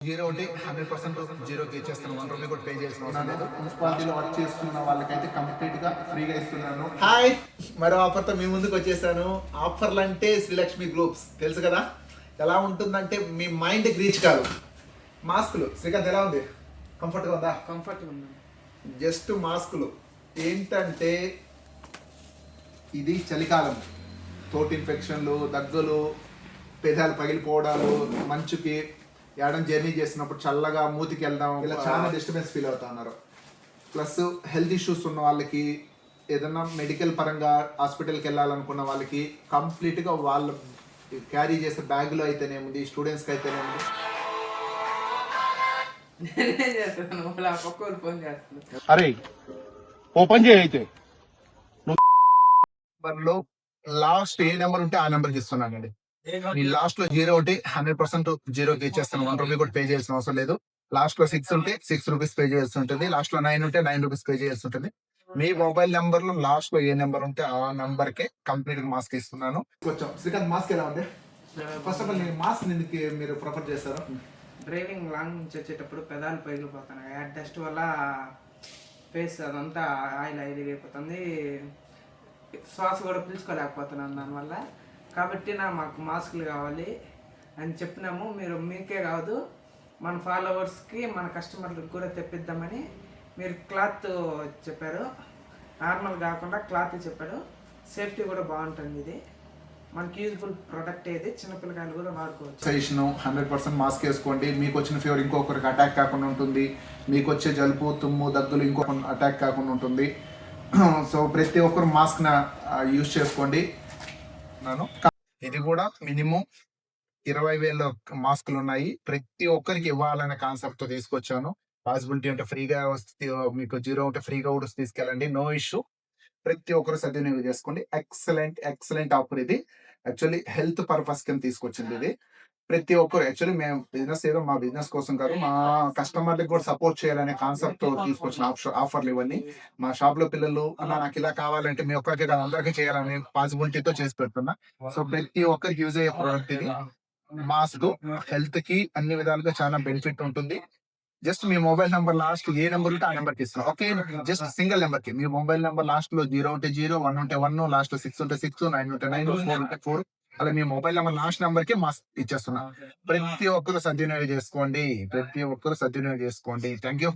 Zero ఒకటి 100% జీరోకి ఇచ్చేస్తాను. 1 రూపీ కూడా పే చేయాల్సిన అవసరం లేదు. మున్సిపాలిటీలో వర్క్ చేస్తున్న వాళ్ళకైతే కంప్లీట్ గా ఫ్రీగా ఇస్తున్నాను. హాయ్, మరో ఆఫర్తో మీ ముందుకు వచ్చేసాను. ఆఫర్లు అంటే శ్రీలక్ష్మి గ్రూప్స్ తెలుసు కదా. ఎలా ఉంటుందంటే మీ మైండ్కి రీచ్ కాదు. మాస్కులు శ్రీకాంత్ ఎలా ఉంది? కంఫర్ట్గా ఉందా? కంఫర్ట్గా ఉంది. జస్ట్ మాస్కులు ఏంటంటే ఇది చలికాలం, తోటి ఇన్ఫెక్షన్లు, దగ్గులు, పెదాలు పగిలిపోవడాలు, మంచుకి ఏడం జర్నీ చేసినప్పుడు చల్లగా మూతికి వెళ్దాం, ఇలా చాలా డిస్టర్బెన్స్ ఫీల్ అవుతా ఉన్నారు. ప్లస్ హెల్త్ ఇష్యూస్ ఉన్న వాళ్ళకి, ఏదన్నా మెడికల్ పరంగా హాస్పిటల్కి వెళ్ళాలనుకున్న వాళ్ళకి కంప్లీట్గా వాళ్ళు క్యారీ చేసే బ్యాగ్లో అయితేనేముంది, స్టూడెంట్స్కి అయితేనేముంది. అరే ఓపెన్ చేయి అయితే. లో లాస్ట్ ఏ నెంబర్ ఉంటే ఆ నెంబర్కి ఇస్తున్నానండి. ఈ లాస్ట్ లో 0 ఉంటే 100% జీరోకి ఇచ్చేస్తాను. 1 రూపీ కూడా పే చేయాల్సిన అవసరం లేదు. లాస్ట్ లో 6 ఉంటే 6 రూపీస్ పే చేయాల్సి ఉంటుంది. లాస్ట్ లో 9 ఉంటే 9 రూపీస్ పే చేయాల్సి ఉంటుంది. మీ మొబైల్ నెంబర్ లో లాస్ట్ లో ఏ నెంబర్ ఉంటే ఆ నెంబర్ కే కంప్లీట్ మాస్క్ ఇస్తున్నాను. కొంచెం శ్రీకాంత్ మాస్క్ ఎలా ఉంది? ఫస్ట్ ఆఫ్ ఆల్ నేను మాస్క్ ఎందుకు మీరు ప్రిఫర్ చేస్తారు? డ్రైవింగ్ లాంగ్ నుంచి వచ్చేటప్పుడు పెదాలు పగిలిపోతున్నాయి. ఆ డస్ట్ వల్ల ఫేస్ అదంతా ఆయిల్ అయిపోతుంది. శ్వాస కూడా పీల్చుకోలేకపోతున్నాను దానివల్ల. కాబట్టి మాకు మాస్కులు కావాలి అని చెప్పినాము. మీకే కాదు, మన ఫాలోవర్స్కి, మన కస్టమర్లకు కూడా తెప్పిద్దామని మీరు క్లాత్ చెప్పారు. నార్మల్ కాకుండా క్లాత్ చెప్పారు. సేఫ్టీ కూడా బాగుంటుంది. ఇది మనకి యూజ్ఫుల్ ప్రొడక్ట్. ఏది చిన్నపిల్లకాయలు కూడా వాడుకోవచ్చు. 100% మాస్క్ వేసుకోండి. మీకు వచ్చిన ఫీవర్ ఇంకొకరికి అటాక్ కాకుండా ఉంటుంది. మీకు వచ్చే జలుబు, తుమ్ము, దగ్గులు ఇంకొక అటాక్ కాకుండా ఉంటుంది. సో ప్రతి ఒక్కరు మాస్క్ యూజ్ చేసుకోండి. ఇది కూడా మినిమం 20,000 మాస్కులు ఉన్నాయి. ప్రతి ఒక్కరికి ఇవ్వాలనే కాన్సెప్ట్ తో తీసుకొచ్చాను. పాసిబిలిటీ ఉంటే ఫ్రీగా వస్తే, మీకు 0 ఉంటే ఫ్రీగా కూడా తీసుకెళ్ళండి, నో ఇష్యూ. ప్రతి ఒక్కరు సద్వినియోగం చేసుకోండి. ఎక్సలెంట్ ఆఫర్ ఇది. యాక్చువల్లీ హెల్త్ పర్పస్ కింద తీసుకొచ్చింది ఇది. ప్రతి ఒక్కరు యాక్చువల్లీ మేము బిజినెస్ ఏదో మా బిజినెస్ కోసం కాదు, మా కస్టమర్లకు కూడా సపోర్ట్ చేయాలనే కాన్సెప్ట్ తో తీసుకొచ్చిన ఆఫర్లు ఇవన్నీ. మా షాప్ లో పిల్లలు నాకు ఇలా కావాలంటే మీ ఒక్కరికి కాదు అందరికీ చేయాలనే పాసిబిలిటీతో చేసి పెడుతున్నా. సో ప్రతి ఒక్కరికి యూజ్ అయ్యే ప్రోడక్ట్ ఇది. మాస్క్ హెల్త్ కి అన్ని విధాలుగా చాలా బెనిఫిట్ ఉంటుంది. జస్ట్ మీ మొబైల్ నెంబర్ లాస్ట్ ఏ నెంబర్ ఉంటే ఆ నెంబర్ కి ఇస్తాం. ఓకే, జస్ట్ సింగిల్ నెంబర్ కి మీ మొబైల్ నెంబర్ లాస్ట్ లో 0 ఉంటే 0, 1 ఉంటే 1, లాస్ట్ లో 6 ఉంటే 6, 9 ఉంటే 9, 4 ఉంటే 4, అలా మీ మొబైల్ నెంబర్ లాస్ట్ నెంబర్ కి మాస్క్ ఇచ్చేస్తున్నా. ప్రతి ఒక్కరు సద్వినియోగం చేసుకోండి. Thank you.